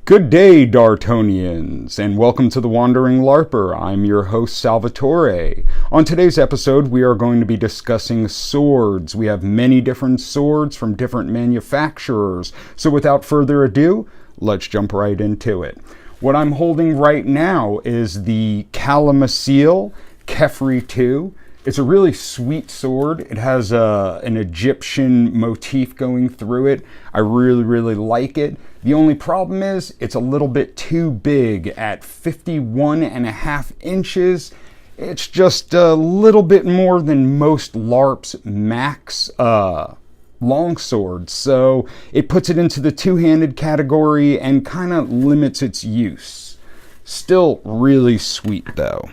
Good day, Dartonians, and welcome to the Wandering Larper. I'm your host, Salvatore. On today's episode, we are going to be discussing swords. We have many different swords from different manufacturers. So without further ado, let's jump right into it. What I'm holding right now is the Calimacil Kefri 2. It's a really sweet sword. It has an Egyptian motif going through it. I really like it. The only problem is it's a little bit too big at 51.5 inches. It's just a little bit more than most Larp's max longswords. So it puts it into the two-handed category and kind of limits its use. Still really sweet though.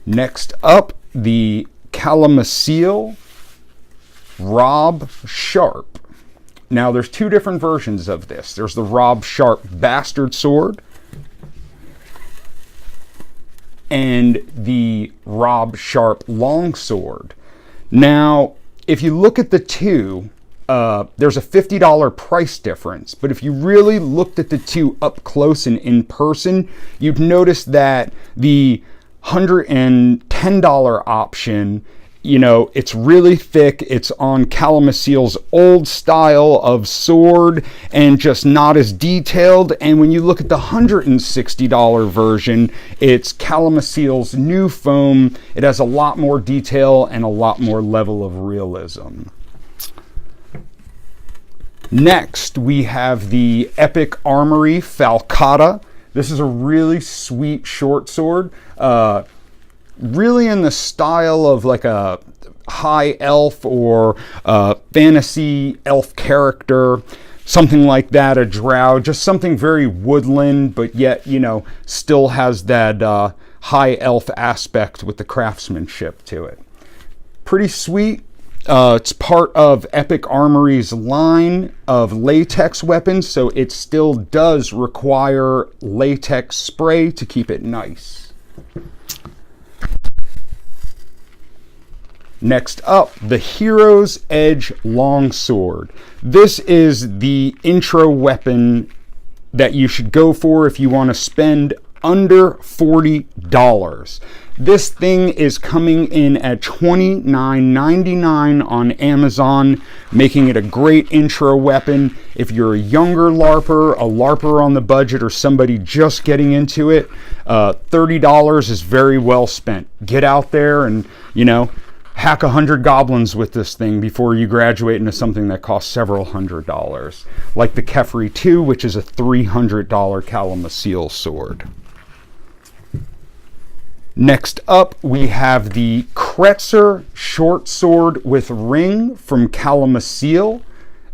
Next up, the Calimacil Rob Sharp. Now there's two different versions of this. There's the Rob Sharp Bastard Sword and the Rob Sharp Longsword. Now, if you look at the two, there's a $50 price difference, but if you really looked at the two up close and in person, you'd notice that the $110 option, you know, it's really thick. It's on Calimacil's old style of sword and just not as detailed. And when you look at the $160 version, it's Calimacil's new foam. It has a lot more detail and a lot more level of realism. Next, we have the Epic Armoury Falcata. This is a really sweet short sword, really in the style of like a high elf or fantasy elf character, something like that, a drow, just something very woodland, but yet, you know, still has that high elf aspect with the craftsmanship to it. Pretty sweet. It's part of Epic Armoury's line of latex weapons, so it still does require latex spray to keep it nice. Next up, the Hero's Edge Longsword. This is the intro weapon that you should go for if you want to spend under $40. This thing is coming in at $29.99 on Amazon, making it a great intro weapon. If you're a younger LARPer, a LARPer on the budget, or somebody just getting into it, $30 is very well spent. Get out there and, you know, hack 100 goblins with this thing before you graduate into something that costs several $100s, like the Kefri 2, which is a $300 Calimacil sword. Next up, we have the Kretzer short sword with ring from Calimacil.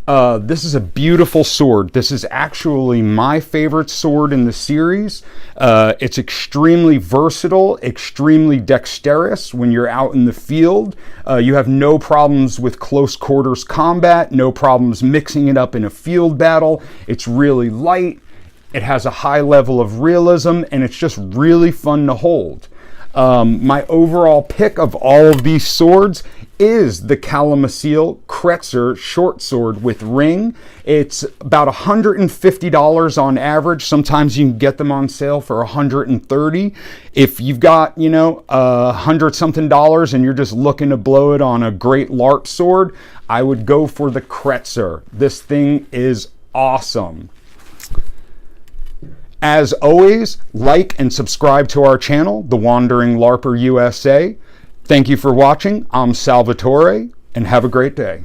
This is a beautiful sword. This is actually my favorite sword in the series. It's extremely versatile, extremely dexterous when you're out in the field. You have no problems with close quarters combat, no problems mixing it up in a field battle. It's really light, it has a high level of realism, and it's just really fun to hold. My overall pick of all of these swords is the Calimacil Kretzer short sword with ring. It's about $150 on average. Sometimes you can get them on sale for $130. If you've got, you know, $100-something and you're just looking to blow it on a great LARP sword, I would go for the Kretzer. This thing is awesome. As always, like and subscribe to our channel, The Wandering Larper U.S.A. Thank you for watching. I'm Salvatore, and have a great day.